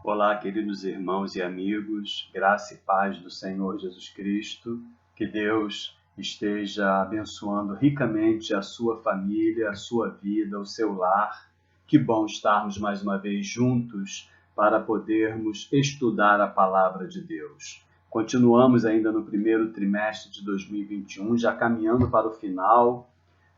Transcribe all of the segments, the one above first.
Olá, queridos irmãos e amigos, graça e paz do Senhor Jesus Cristo, que Deus esteja abençoando ricamente a sua família, a sua vida, o seu lar. Que bom estarmos mais uma vez juntos para podermos estudar a palavra de Deus. Continuamos ainda no primeiro trimestre de 2021, já caminhando para o final,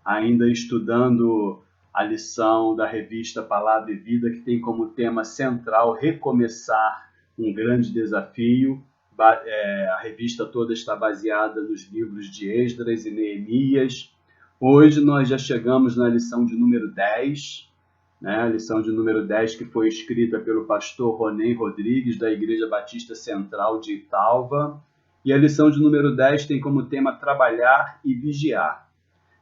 ainda estudando a lição da revista Palavra e Vida, que tem como tema central recomeçar um grande desafio. A revista toda está baseada nos livros de Esdras e Neemias. Hoje nós já chegamos na lição de número 10, né? A lição de número 10 que foi escrita pelo pastor Ronen Rodrigues, da Igreja Batista Central de Italva. E a lição de número 10 tem como tema trabalhar e vigiar.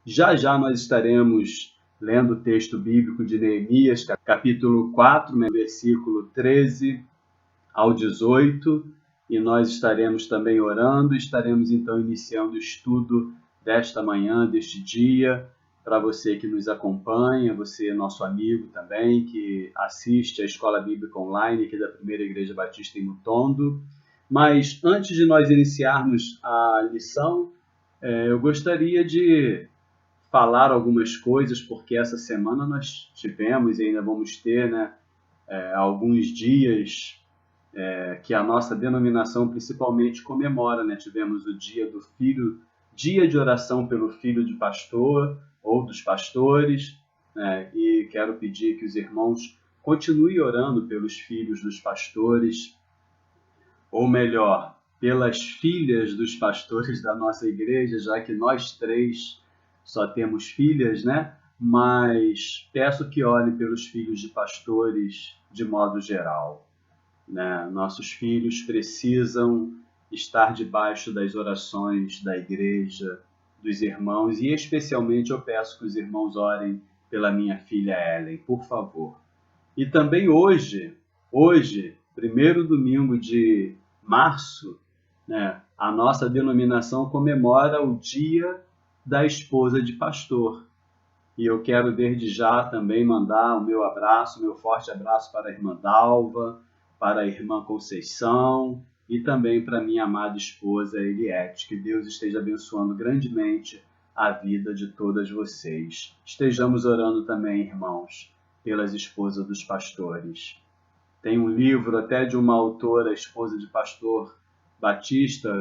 Já já nós estaremos lendo o texto bíblico de Neemias, capítulo 4, versículo 13 ao 18, e nós estaremos também orando, estaremos então iniciando o estudo desta manhã, deste dia, para você que nos acompanha, você nosso amigo também, que assiste à Escola Bíblica Online aqui da Primeira Igreja Batista em Mutondo. Mas antes de nós iniciarmos a lição, eu gostaria de falar algumas coisas, porque essa semana nós tivemos e ainda vamos ter, né, alguns dias que a nossa denominação principalmente comemora, né? Tivemos o dia do filho, dia de oração pelo filho de pastor ou dos pastores, né? E quero pedir que os irmãos continuem orando pelos filhos dos pastores, ou melhor, pelas filhas dos pastores da nossa igreja, já que nós três só temos filhas, né? Mas peço que olhem pelos filhos de pastores de modo geral, né? Nossos filhos precisam estar debaixo das orações da igreja, dos irmãos, e especialmente eu peço que os irmãos orem pela minha filha Ellen, por favor. E também hoje, primeiro domingo de março, né, a nossa denominação comemora o Dia da Esposa de Pastor. E eu quero desde já também mandar o meu abraço, o meu forte abraço para a irmã Dalva, para a irmã Conceição e também para a minha amada esposa Eliette. Que Deus esteja abençoando grandemente a vida de todas vocês. Estejamos orando também, irmãos, pelas esposas dos pastores. Tem um livro até de uma autora, esposa de pastor Batista,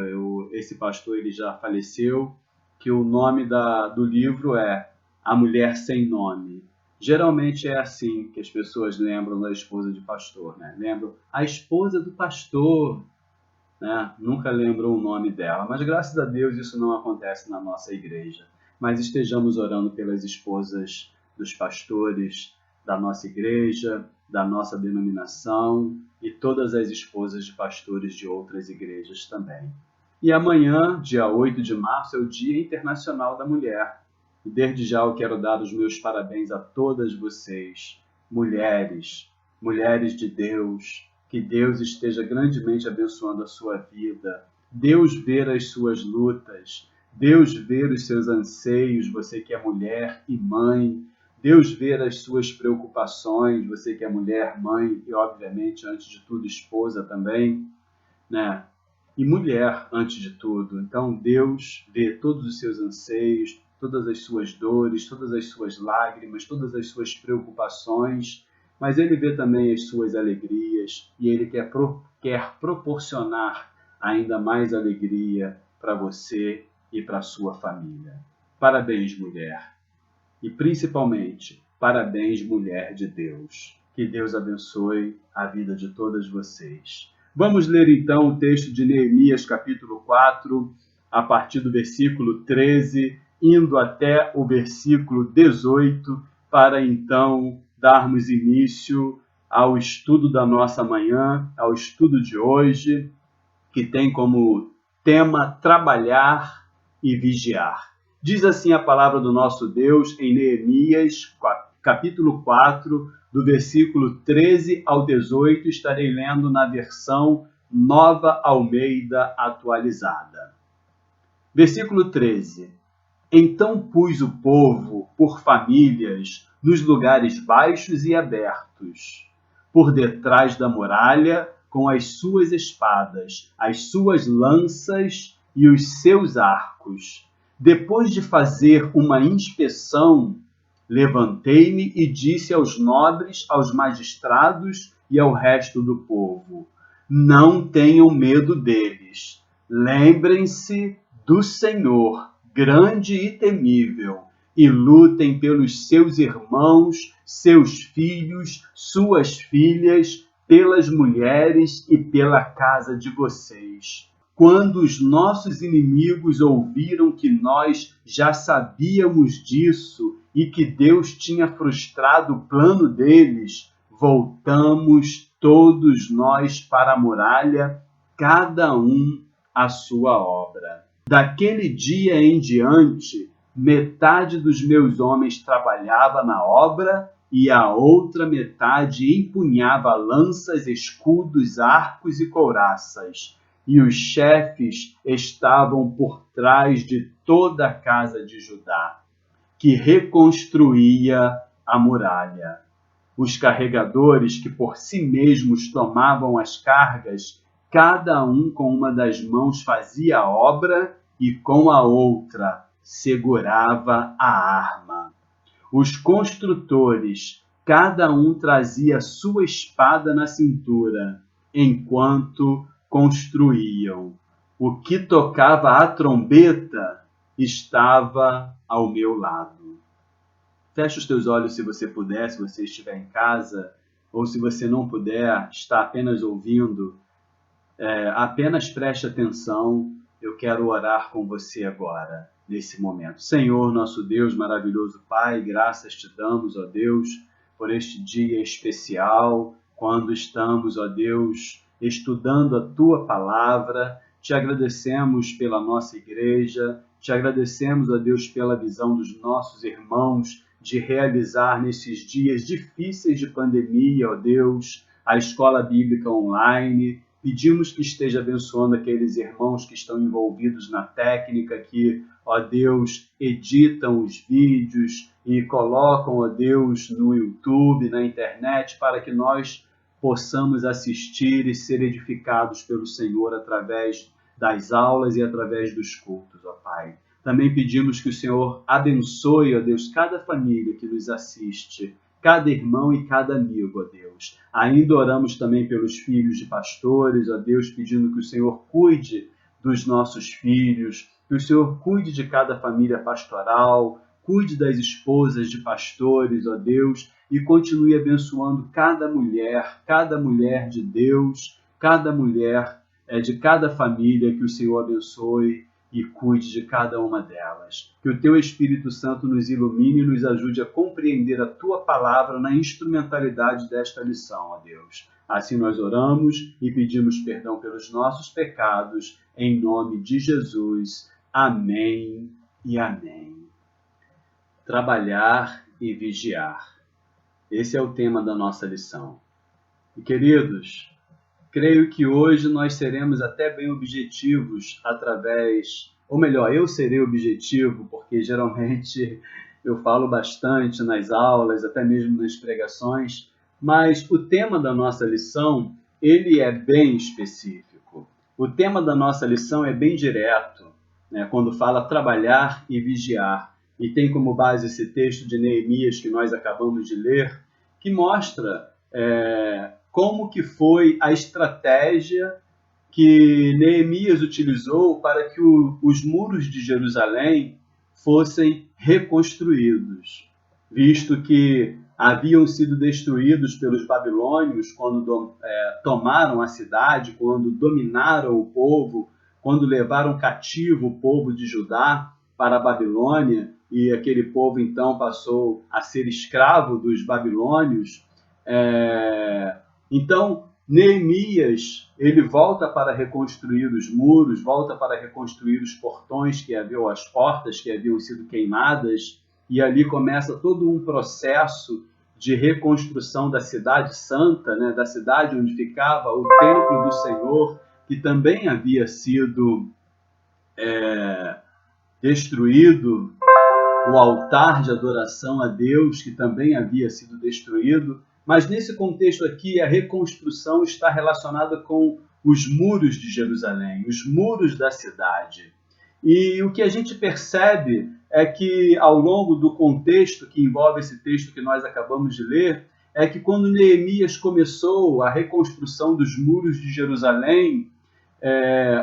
esse pastor ele já faleceu, que o nome do livro é A Mulher Sem Nome. Geralmente é assim que as pessoas lembram da esposa de pastor, né? Lembram a esposa do pastor, né? Nunca lembram o nome dela, mas graças a Deus isso não acontece na nossa igreja. Mas estejamos orando pelas esposas dos pastores da nossa igreja, da nossa denominação e todas as esposas de pastores de outras igrejas também. E amanhã, dia 8 de março, é o Dia Internacional da Mulher. E desde já eu quero dar os meus parabéns a todas vocês, mulheres, mulheres de Deus. Que Deus esteja grandemente abençoando a sua vida. Deus ver as suas lutas. Deus ver os seus anseios, você que é mulher e mãe. Deus ver as suas preocupações, você que é mulher, mãe e, obviamente, antes de tudo, esposa também, né? E mulher, antes de tudo. Então, Deus vê todos os seus anseios, todas as suas dores, todas as suas lágrimas, todas as suas preocupações, mas Ele vê também as suas alegrias e Ele quer proporcionar ainda mais alegria para você e para a sua família. Parabéns, mulher. E principalmente, parabéns, mulher de Deus. Que Deus abençoe a vida de todas vocês. Vamos ler então o texto de Neemias, capítulo 4, a partir do versículo 13, indo até o versículo 18, para então darmos início ao estudo da nossa manhã, ao estudo de hoje, que tem como tema trabalhar e vigiar. Diz assim a palavra do nosso Deus em Neemias, capítulo 4, do versículo 13 ao 18, estarei lendo na versão Nova Almeida Atualizada. Versículo 13. Então pus o povo por famílias nos lugares baixos e abertos, por detrás da muralha com as suas espadas, as suas lanças e os seus arcos. Depois de fazer uma inspeção, levantei-me e disse aos nobres, aos magistrados e ao resto do povo: não tenham medo deles. Lembrem-se do Senhor, grande e temível, e lutem pelos seus irmãos, seus filhos, suas filhas, pelas mulheres e pela casa de vocês. Quando os nossos inimigos ouviram que nós já sabíamos disso e que Deus tinha frustrado o plano deles, voltamos todos nós para a muralha, cada um à sua obra. Daquele dia em diante, metade dos meus homens trabalhava na obra e a outra metade empunhava lanças, escudos, arcos e couraças. E os chefes estavam por trás de toda a casa de Judá, que reconstruía a muralha. Os carregadores, que por si mesmos tomavam as cargas, cada um com uma das mãos fazia a obra e com a outra segurava a arma. Os construtores, cada um trazia sua espada na cintura, enquanto construíam. O que tocava a trombeta estava ao meu lado. Feche os teus olhos se você puder, se você estiver em casa, ou se você não puder, está apenas ouvindo, apenas preste atenção. Eu quero orar com você agora, nesse momento. Senhor, nosso Deus, maravilhoso Pai, graças te damos, ó Deus, por este dia especial, quando estamos, ó Deus, estudando a Tua Palavra. Te agradecemos pela nossa igreja, te agradecemos, ó Deus, pela visão dos nossos irmãos de realizar nesses dias difíceis de pandemia, ó Deus, a escola bíblica online. Pedimos que esteja abençoando aqueles irmãos que estão envolvidos na técnica, que, ó Deus, editam os vídeos e colocam, ó Deus, no YouTube, na internet, para que nós possamos assistir e ser edificados pelo Senhor através das aulas e através dos cultos, ó Pai. Também pedimos que o Senhor abençoe, ó Deus, cada família que nos assiste, cada irmão e cada amigo, ó Deus. Ainda oramos também pelos filhos de pastores, ó Deus, pedindo que o Senhor cuide dos nossos filhos, que o Senhor cuide de cada família pastoral, cuide das esposas de pastores, ó Deus, e continue abençoando cada mulher de Deus, cada mulher de cada família, que o Senhor abençoe e cuide de cada uma delas. Que o Teu Espírito Santo nos ilumine e nos ajude a compreender a Tua Palavra na instrumentalidade desta lição, ó Deus. Assim nós oramos e pedimos perdão pelos nossos pecados, em nome de Jesus. Amém e amém. Trabalhar e vigiar. Esse é o tema da nossa lição. E, queridos, creio que hoje nós seremos até bem objetivos eu serei objetivo, porque geralmente eu falo bastante nas aulas, até mesmo nas pregações, mas o tema da nossa lição, ele é bem específico. O tema da nossa lição é bem direto, né, quando fala trabalhar e vigiar. E tem como base esse texto de Neemias que nós acabamos de ler, que mostra como que foi a estratégia que Neemias utilizou para que os muros de Jerusalém fossem reconstruídos, visto que haviam sido destruídos pelos babilônios quando tomaram a cidade, quando dominaram o povo, quando levaram cativo o povo de Judá para a Babilônia, e aquele povo então passou a ser escravo dos babilônios. Então, Neemias, ele volta para reconstruir os muros, volta para reconstruir os portões as portas que haviam sido queimadas, e ali começa todo um processo de reconstrução da cidade santa, né, da cidade onde ficava o templo do Senhor, que também havia sido destruído, o altar de adoração a Deus, que também havia sido destruído. Mas nesse contexto aqui, a reconstrução está relacionada com os muros de Jerusalém, os muros da cidade. E o que a gente percebe é que, ao longo do contexto que envolve esse texto que nós acabamos de ler, é que quando Neemias começou a reconstrução dos muros de Jerusalém,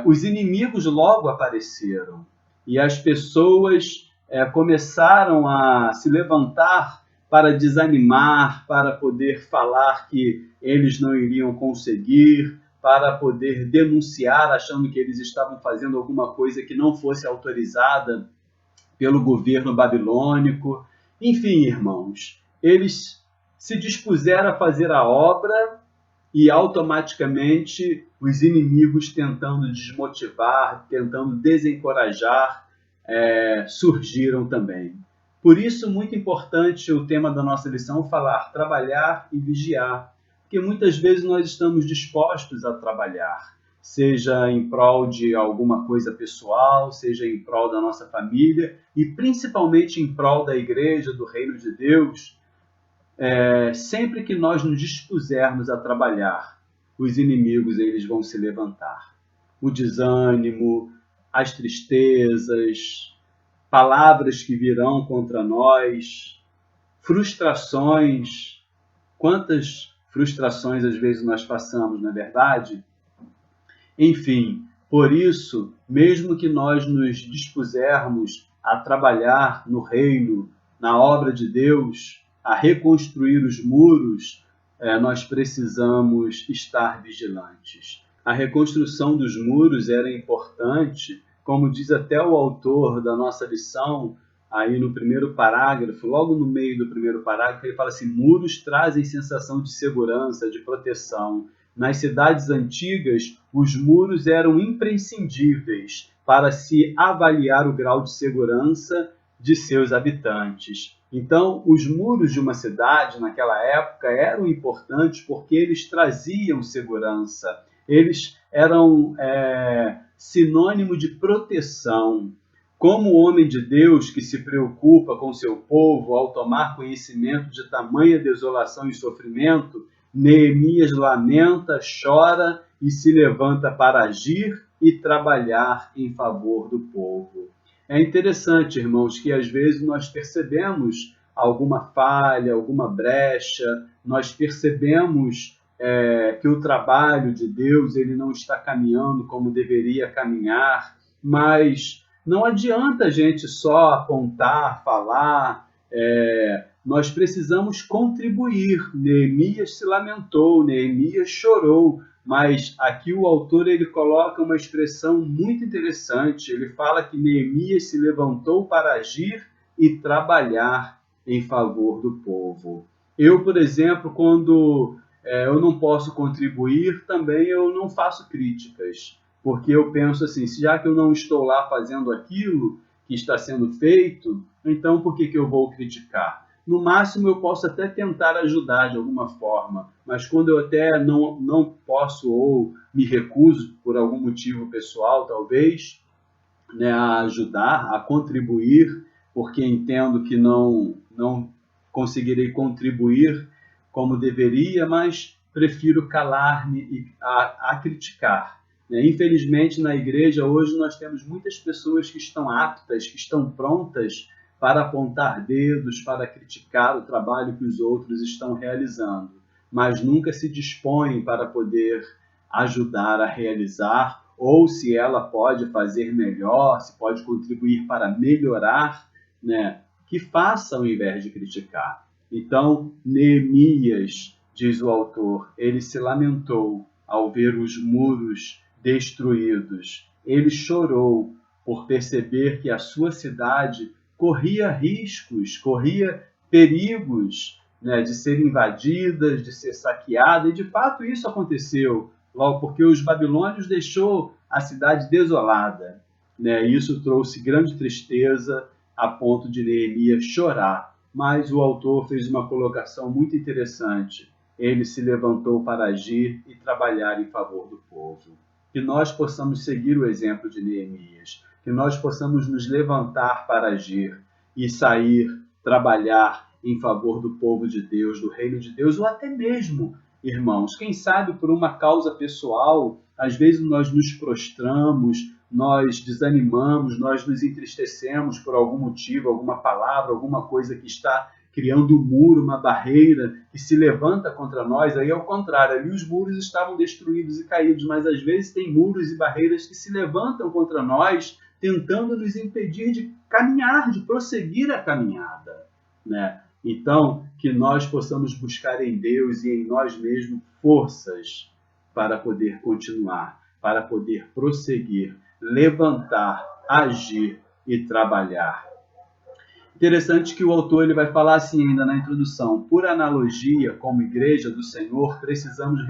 os inimigos logo apareceram e as pessoas começaram a se levantar para desanimar, para poder falar que eles não iriam conseguir, para poder denunciar, achando que eles estavam fazendo alguma coisa que não fosse autorizada pelo governo babilônico. Enfim, irmãos, eles se dispuseram a fazer a obra e automaticamente os inimigos tentando desmotivar, tentando desencorajar, surgiram também. Por isso, muito importante o tema da nossa lição falar, trabalhar e vigiar, porque muitas vezes nós estamos dispostos a trabalhar, seja em prol de alguma coisa pessoal, seja em prol da nossa família e principalmente em prol da igreja, do reino de Deus. Sempre que nós nos dispusermos a trabalhar, os inimigos eles vão se levantar. O desânimo, as tristezas, palavras que virão contra nós, frustrações. Quantas frustrações às vezes nós passamos, não é verdade? Enfim, por isso, mesmo que nós nos dispusermos a trabalhar no reino, na obra de Deus, a reconstruir os muros, nós precisamos estar vigilantes. A reconstrução dos muros era importante, como diz até o autor da nossa lição, aí no primeiro parágrafo, logo no meio do primeiro parágrafo, ele fala assim: muros trazem sensação de segurança, de proteção. Nas cidades antigas, os muros eram imprescindíveis para se avaliar o grau de segurança de seus habitantes. Então, os muros de uma cidade naquela época eram importantes porque eles traziam segurança, eles eram sinônimo de proteção. Como homem de Deus que se preocupa com seu povo ao tomar conhecimento de tamanha desolação e sofrimento, Neemias lamenta, chora e se levanta para agir e trabalhar em favor do povo. É interessante, irmãos, que às vezes nós percebemos alguma falha, alguma brecha, nós percebemos que o trabalho de Deus ele não está caminhando como deveria caminhar, mas não adianta a gente só apontar, falar, nós precisamos contribuir. Neemias se lamentou, Neemias chorou, mas aqui o autor ele coloca uma expressão muito interessante. Ele fala que Neemias se levantou para agir e trabalhar em favor do povo. Eu, por exemplo, quando eu não posso contribuir, também eu não faço críticas, porque eu penso assim, já que eu não estou lá fazendo aquilo que está sendo feito, então por que eu vou criticar? No máximo, eu posso até tentar ajudar de alguma forma, mas quando eu até não posso ou me recuso por algum motivo pessoal, talvez, a ajudar, a contribuir, porque entendo que não conseguirei contribuir como deveria, mas prefiro calar-me a criticar. Infelizmente, na igreja, hoje, nós temos muitas pessoas que estão aptas, que estão prontas para apontar dedos, para criticar o trabalho que os outros estão realizando, mas nunca se dispõem para poder ajudar a realizar, ou se ela pode fazer melhor, se pode contribuir para melhorar, que faça ao invés de criticar. Então, Neemias, diz o autor, ele se lamentou ao ver os muros destruídos. Ele chorou por perceber que a sua cidade corria riscos, corria perigos de ser invadida, de ser saqueada, e de fato isso aconteceu, logo porque os babilônios deixou a cidade desolada. Isso trouxe grande tristeza a ponto de Neemias chorar, mas o autor fez uma colocação muito interessante. Ele se levantou para agir e trabalhar em favor do povo. Que nós possamos seguir o exemplo de Neemias, que nós possamos nos levantar para agir e sair, trabalhar em favor do povo de Deus, do reino de Deus, ou até mesmo, irmãos, quem sabe por uma causa pessoal, às vezes nós nos prostramos, nós desanimamos, nós nos entristecemos por algum motivo, alguma palavra, alguma coisa que está criando um muro, uma barreira que se levanta contra nós. Aí, ao contrário, ali os muros estavam destruídos e caídos, mas às vezes tem muros e barreiras que se levantam contra nós, tentando nos impedir de caminhar, de prosseguir a caminhada, né? Então, que nós possamos buscar em Deus e em nós mesmos forças para poder continuar, para poder prosseguir, levantar, agir e trabalhar. Interessante que o autor ele vai falar assim ainda na introdução: por analogia, como igreja do Senhor, precisamos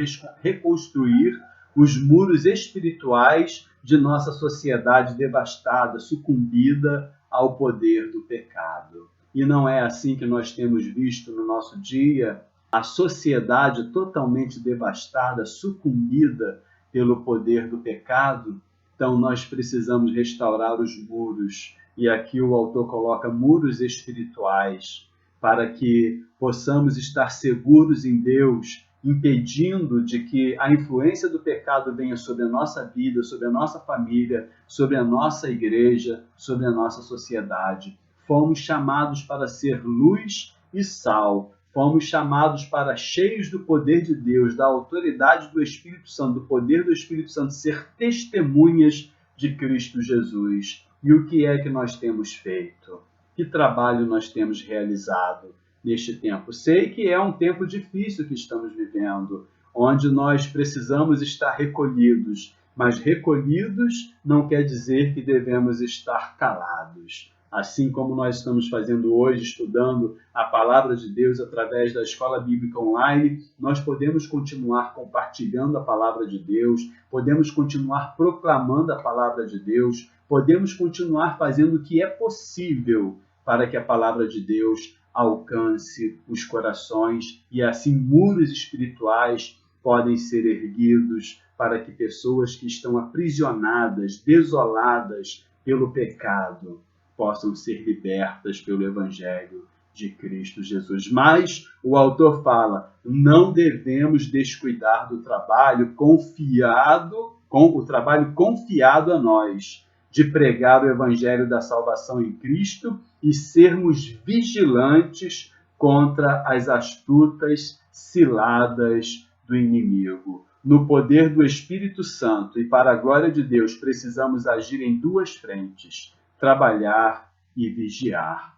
reconstruir os muros espirituais de nossa sociedade devastada, sucumbida ao poder do pecado. E não é assim que nós temos visto no nosso dia a sociedade totalmente devastada, sucumbida pelo poder do pecado. Então nós precisamos restaurar os muros. E aqui o autor coloca muros espirituais para que possamos estar seguros em Deus, impedindo de que a influência do pecado venha sobre a nossa vida, sobre a nossa família, sobre a nossa igreja, sobre a nossa sociedade. Fomos chamados para ser luz e sal. Fomos chamados para, cheios do poder de Deus, da autoridade do Espírito Santo, do poder do Espírito Santo, ser testemunhas de Cristo Jesus. E o que é que nós temos feito? Que trabalho nós temos realizado neste tempo? Sei que é um tempo difícil que estamos vivendo, onde nós precisamos estar recolhidos, mas recolhidos não quer dizer que devemos estar calados. Assim como nós estamos fazendo hoje, estudando a Palavra de Deus através da Escola Bíblica Online, nós podemos continuar compartilhando a Palavra de Deus, podemos continuar proclamando a Palavra de Deus, podemos continuar fazendo o que é possível para que a Palavra de Deus alcance os corações e assim muros espirituais podem ser erguidos para que pessoas que estão aprisionadas, desoladas pelo pecado, possam ser libertas pelo Evangelho de Cristo Jesus. Mas o autor fala, não devemos descuidar do trabalho confiado a nós, de pregar o Evangelho da salvação em Cristo e sermos vigilantes contra as astutas ciladas do inimigo. No poder do Espírito Santo e para a glória de Deus, precisamos agir em duas frentes: trabalhar e vigiar.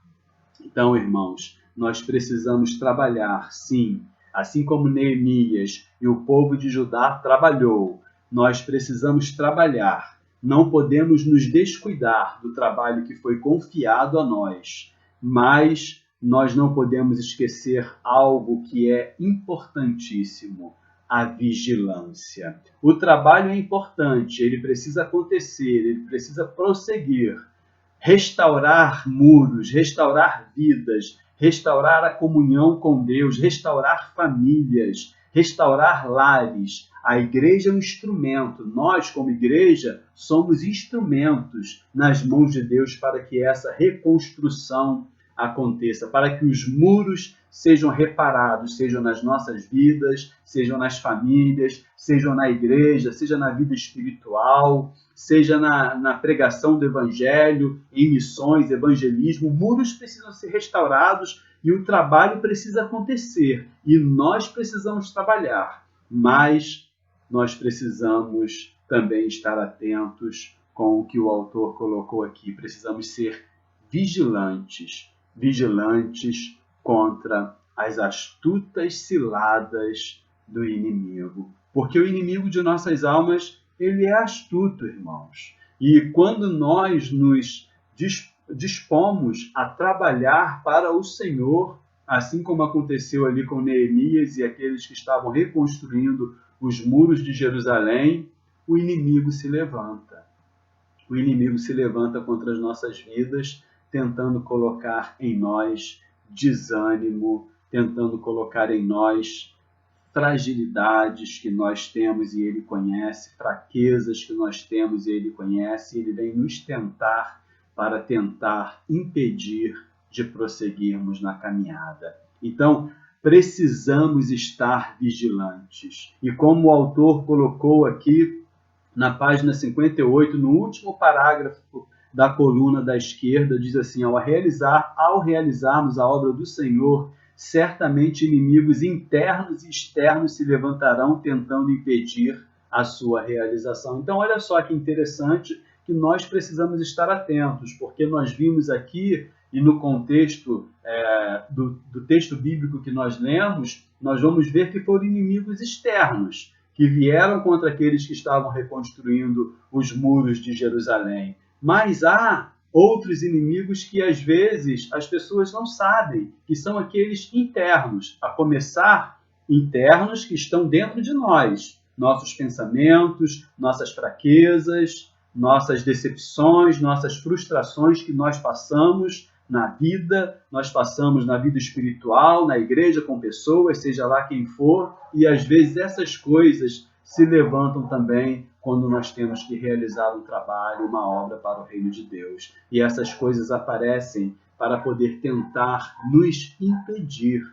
Então, irmãos, nós precisamos trabalhar, sim, assim como Neemias e o povo de Judá trabalhou. Nós precisamos trabalhar. Não podemos nos descuidar do trabalho que foi confiado a nós, mas nós não podemos esquecer algo que é importantíssimo: a vigilância. O trabalho é importante, ele precisa acontecer, ele precisa prosseguir. Restaurar muros, restaurar vidas, restaurar a comunhão com Deus, restaurar famílias, restaurar lares. A igreja é um instrumento. Nós, como igreja, somos instrumentos nas mãos de Deus para que essa reconstrução aconteça, para que os muros sejam reparados, sejam nas nossas vidas, sejam nas famílias, sejam na igreja, seja na vida espiritual, seja na pregação do Evangelho, em missões, evangelismo. Muros precisam ser restaurados e o trabalho precisa acontecer. E nós precisamos trabalhar, mas nós precisamos também estar atentos com o que o autor colocou aqui. Precisamos ser vigilantes contra as astutas ciladas do inimigo. Porque o inimigo de nossas almas, ele é astuto, irmãos. E quando nós nos dispomos a trabalhar para o Senhor, assim como aconteceu ali com Neemias e aqueles que estavam reconstruindo os muros de Jerusalém, o inimigo se levanta. O inimigo se levanta contra as nossas vidas, tentando colocar em nós desânimo, tentando colocar em nós fragilidades que nós temos e Ele conhece, fraquezas que nós temos e Ele conhece. Ele vem nos tentar para tentar impedir de prosseguirmos na caminhada. Então, precisamos estar vigilantes. E como o autor colocou aqui na página 58, no último parágrafo da coluna da esquerda, diz assim: ao realizarmos a obra do Senhor, certamente inimigos internos e externos se levantarão tentando impedir a sua realização. Então, olha só que interessante que nós precisamos estar atentos, porque nós vimos aqui, e no contexto do texto bíblico que nós lemos, nós vamos ver que foram inimigos externos, que vieram contra aqueles que estavam reconstruindo os muros de Jerusalém. Mas há outros inimigos que, às vezes, as pessoas não sabem, que são aqueles internos, a começar internos que estão dentro de nós, nossos pensamentos, nossas fraquezas, nossas decepções, nossas frustrações que nós passamos na vida, nós passamos na vida espiritual, na igreja, com pessoas, seja lá quem for, e às vezes essas coisas se levantam também quando nós temos que realizar um trabalho, uma obra para o reino de Deus. E essas coisas aparecem para poder tentar nos impedir,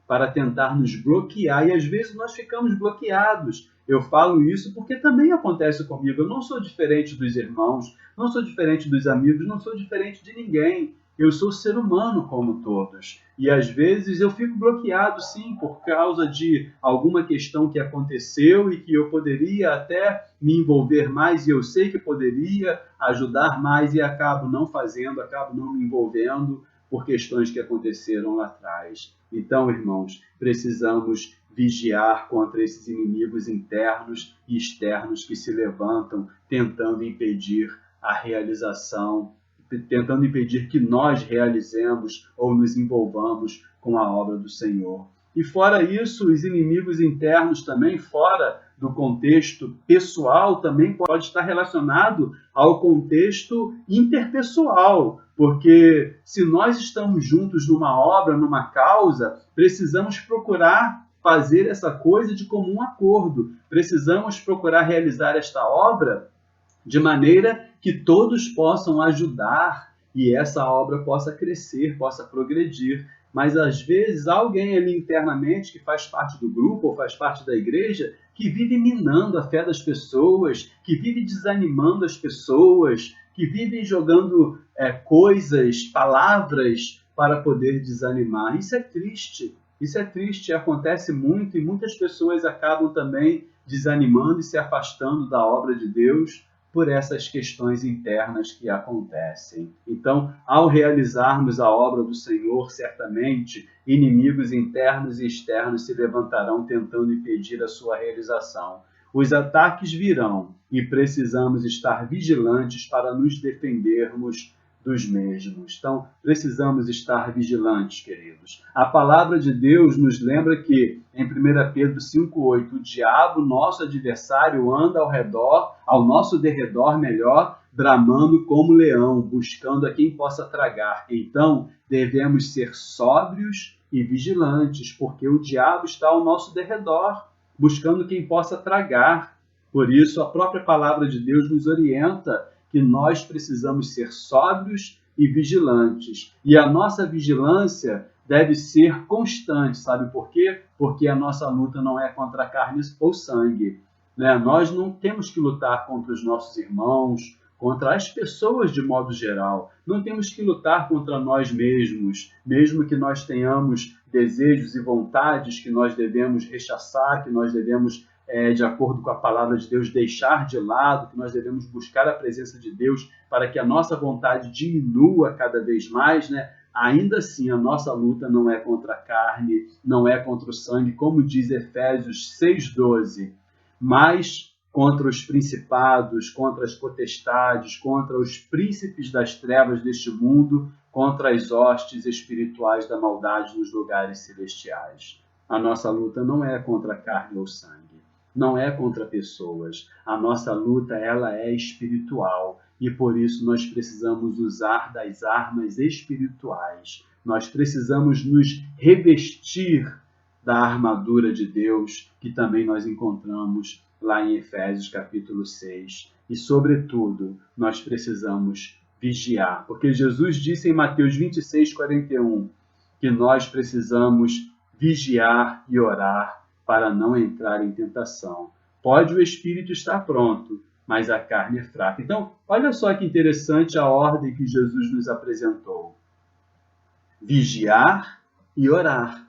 para tentar nos bloquear, e às vezes nós ficamos bloqueados. Eu falo isso porque também acontece comigo. Eu não sou diferente dos irmãos, não sou diferente dos amigos, não sou diferente de ninguém. Eu sou ser humano como todos. E às vezes eu fico bloqueado, sim, por causa de alguma questão que aconteceu e que eu poderia até me envolver mais, e eu sei que poderia ajudar mais, e acabo não fazendo, acabo não me envolvendo por questões que aconteceram lá atrás. Então, irmãos, precisamos vigiar contra esses inimigos internos e externos que se levantam tentando impedir a realização, tentando impedir que nós realizemos ou nos envolvamos com a obra do Senhor. E fora isso, os inimigos internos também, fora do contexto pessoal, também pode estar relacionado ao contexto interpessoal, porque se nós estamos juntos numa obra, numa causa, precisamos procurar fazer essa coisa de comum acordo. Precisamos procurar realizar esta obra de maneira que todos possam ajudar e essa obra possa crescer, possa progredir. Mas, às vezes, alguém ali internamente que faz parte do grupo ou faz parte da igreja que vive minando a fé das pessoas, que vive desanimando as pessoas, que vive jogando coisas, palavras para poder desanimar. Isso é triste, acontece muito e muitas pessoas acabam também desanimando e se afastando da obra de Deus por essas questões internas que acontecem. Então, ao realizarmos a obra do Senhor, certamente, inimigos internos e externos se levantarão tentando impedir a sua realização. Os ataques virão e precisamos estar vigilantes para nos defendermos dos mesmos. Então, precisamos estar vigilantes, queridos. A palavra de Deus nos lembra que, em 1 Pedro 5,8, o diabo, nosso adversário, anda ao nosso derredor, bramando como leão, buscando a quem possa tragar. Então, devemos ser sóbrios e vigilantes, porque o diabo está ao nosso derredor, buscando quem possa tragar. Por isso, a própria palavra de Deus nos orienta que nós precisamos ser sóbrios e vigilantes. E a nossa vigilância deve ser constante, sabe por quê? Porque a nossa luta não é contra carne ou sangue, né? Nós não temos que lutar contra os nossos irmãos, contra as pessoas de modo geral. Não temos que lutar contra nós mesmos, mesmo que nós tenhamos desejos e vontades que nós devemos rechaçar, que nós devemos de acordo com a palavra de Deus, deixar de lado, que nós devemos buscar a presença de Deus para que a nossa vontade diminua cada vez mais, né? Ainda assim, a nossa luta não é contra a carne, não é contra o sangue, como diz Efésios 6,12, mas contra os principados, contra as potestades, contra os príncipes das trevas deste mundo, contra as hostes espirituais da maldade nos lugares celestiais. A nossa luta não é contra a carne ou sangue. Não é contra pessoas. A nossa luta, ela é espiritual e por isso nós precisamos usar das armas espirituais. Nós precisamos nos revestir da armadura de Deus, que também nós encontramos lá em Efésios capítulo 6. E, sobretudo, nós precisamos vigiar. Porque Jesus disse em Mateus 26:41 que nós precisamos vigiar e orar para não entrar em tentação. Pode o espírito estar pronto, mas a carne é fraca. Então, olha só que interessante a ordem que Jesus nos apresentou. Vigiar e orar.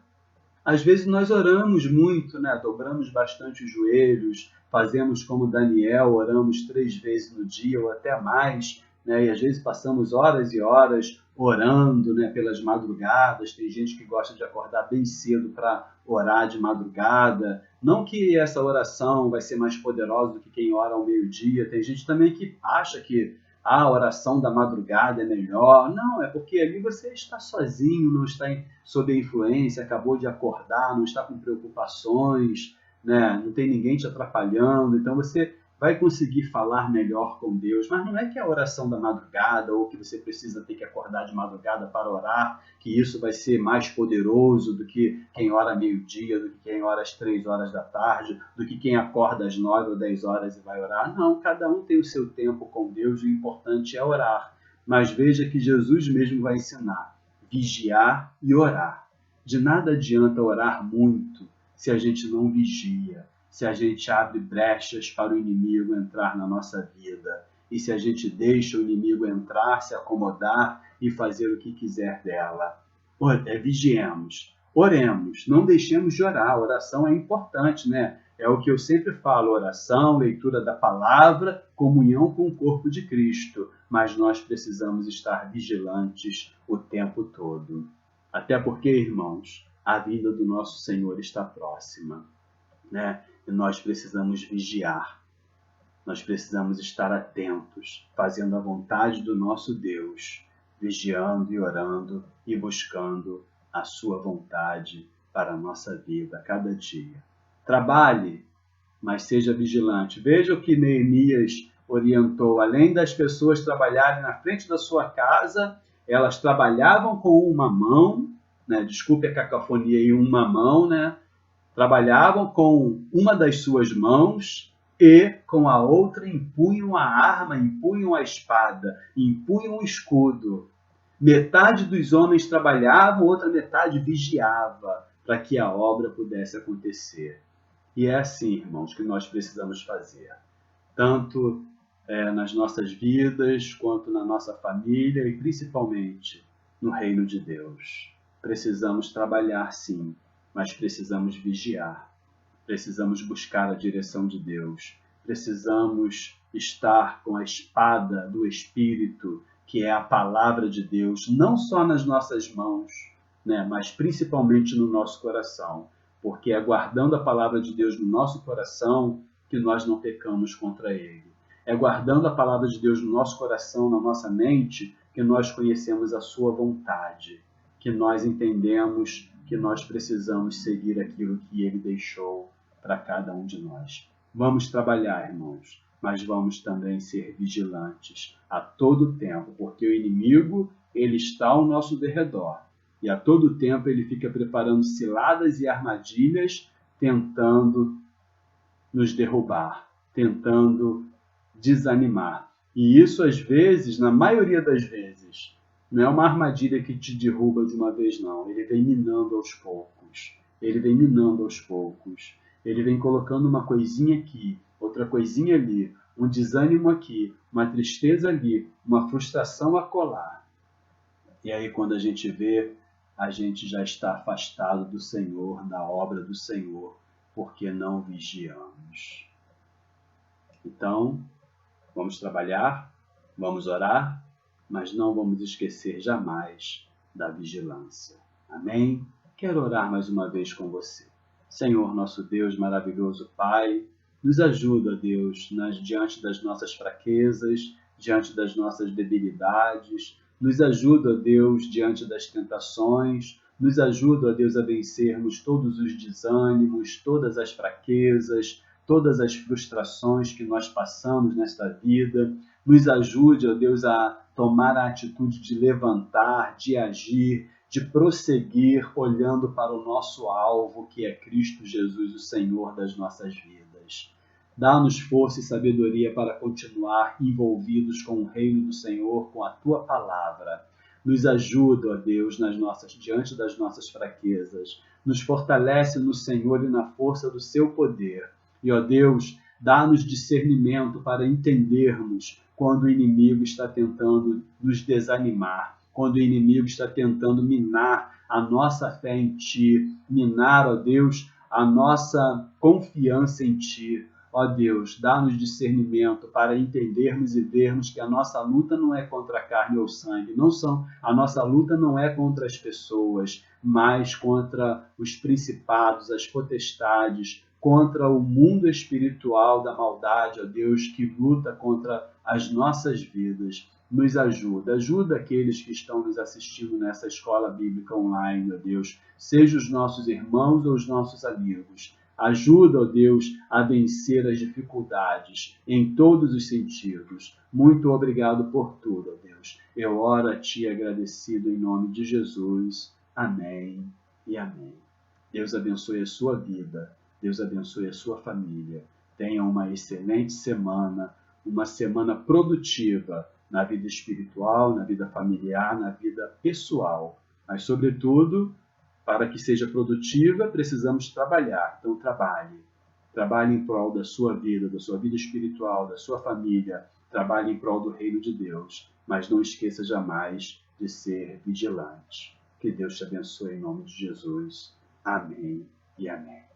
Às vezes nós oramos muito, né? Dobramos bastante os joelhos, fazemos como Daniel, oramos 3 vezes no dia ou até mais, né? E às vezes passamos horas e horas orando, né? Pelas madrugadas. Tem gente que gosta de acordar bem cedo para orar de madrugada. Não que essa oração vai ser mais poderosa do que quem ora ao meio-dia. Tem gente também que acha que a oração da madrugada é melhor. Não, é porque ali você está sozinho, não está sob a influência, acabou de acordar, não está com preocupações, né? Não tem ninguém te atrapalhando, então você vai conseguir falar melhor com Deus. Mas não é que a oração da madrugada ou que você precisa ter que acordar de madrugada para orar, que isso vai ser mais poderoso do que quem ora meio-dia, do que quem ora às 3 horas da tarde, do que quem acorda às 9 ou 10 horas e vai orar. Não, cada um tem o seu tempo com Deus e o importante é orar. Mas veja que Jesus mesmo vai ensinar: vigiar e orar. De nada adianta orar muito se a gente não vigia, se a gente abre brechas para o inimigo entrar na nossa vida e se a gente deixa o inimigo entrar, se acomodar e fazer o que quiser dela. Vigiemos, oremos, não deixemos de orar. A oração é importante, né? É o que eu sempre falo: oração, leitura da palavra, comunhão com o corpo de Cristo. Mas nós precisamos estar vigilantes o tempo todo. Até porque, irmãos, a vinda do nosso Senhor está próxima, né? E nós precisamos vigiar. Nós precisamos estar atentos, fazendo a vontade do nosso Deus, vigiando e orando e buscando a sua vontade para a nossa vida a cada dia. Trabalhe, mas seja vigilante. Veja o que Neemias orientou. Além das pessoas trabalharem na frente da sua casa, elas trabalhavam com uma mão, né? Desculpe a cacofonia aí, uma mão, né? Trabalhavam com uma das suas mãos e com a outra empunham a arma, empunham a espada, empunham o escudo. Metade dos homens trabalhavam, outra metade vigiava para que a obra pudesse acontecer. E é assim, irmãos, que nós precisamos fazer, tanto nas nossas vidas, quanto na nossa família e principalmente no reino de Deus. Precisamos trabalhar, sim, mas precisamos vigiar, precisamos buscar a direção de Deus, precisamos estar com a espada do Espírito, que é a palavra de Deus, não só nas nossas mãos, né, mas principalmente no nosso coração, porque é guardando a palavra de Deus no nosso coração que nós não pecamos contra Ele. É guardando a palavra de Deus no nosso coração, na nossa mente, que nós conhecemos a sua vontade, que nós entendemos que nós precisamos seguir aquilo que Ele deixou para cada um de nós. Vamos trabalhar, irmãos, mas vamos também ser vigilantes a todo tempo, porque o inimigo, ele está ao nosso derredor. E a todo tempo ele fica preparando ciladas e armadilhas, tentando nos derrubar, tentando desanimar. E isso, às vezes, na maioria das vezes, não é uma armadilha que te derruba de uma vez, não. Ele vem minando aos poucos. Ele vem minando aos poucos. Ele vem colocando uma coisinha aqui, outra coisinha ali, um desânimo aqui, uma tristeza ali, uma frustração acolá. E aí, quando a gente vê, a gente já está afastado do Senhor, da obra do Senhor, porque não vigiamos. Então, vamos trabalhar, vamos orar, mas não vamos esquecer jamais da vigilância. Amém? Quero orar mais uma vez com você. Senhor, nosso Deus, maravilhoso Pai, nos ajuda, Deus, diante das nossas fraquezas, diante das nossas debilidades. Nos ajuda, Deus, diante das tentações. Nos ajuda, Deus, a vencermos todos os desânimos, todas as fraquezas, todas as frustrações que nós passamos nesta vida. Nos ajude, ó Deus, a tomar a atitude de levantar, de agir, de prosseguir, olhando para o nosso alvo, que é Cristo Jesus, o Senhor das nossas vidas. Dá-nos força e sabedoria para continuar envolvidos com o reino do Senhor, com a Tua palavra. Nos ajuda, ó Deus, diante das nossas fraquezas. Nos fortalece no Senhor e na força do Seu poder. E, ó Deus, dá-nos discernimento para entendermos quando o inimigo está tentando nos desanimar, quando o inimigo está tentando minar a nossa fé em Ti, minar, ó Deus, a nossa confiança em Ti. Ó Deus, dá-nos discernimento para entendermos e vermos que a nossa luta não é contra a carne ou sangue, a nossa luta não é contra as pessoas, mas contra os principados, as potestades, contra o mundo espiritual da maldade, ó Deus, que luta contra as nossas vidas. Nos ajuda aqueles que estão nos assistindo nessa escola bíblica online, ó Deus, seja os nossos irmãos ou os nossos amigos. Ajuda, ó Deus, a vencer as dificuldades em todos os sentidos. Muito obrigado por tudo, ó Deus. Eu oro a Ti agradecido em nome de Jesus. Amém e amém. Deus abençoe a sua vida. Deus abençoe a sua família. Tenha uma excelente semana, uma semana produtiva na vida espiritual, na vida familiar, na vida pessoal. Mas, sobretudo, para que seja produtiva, precisamos trabalhar. Então, trabalhe. Trabalhe em prol da sua vida espiritual, da sua família. Trabalhe em prol do reino de Deus. Mas não esqueça jamais de ser vigilante. Que Deus te abençoe em nome de Jesus. Amém e amém.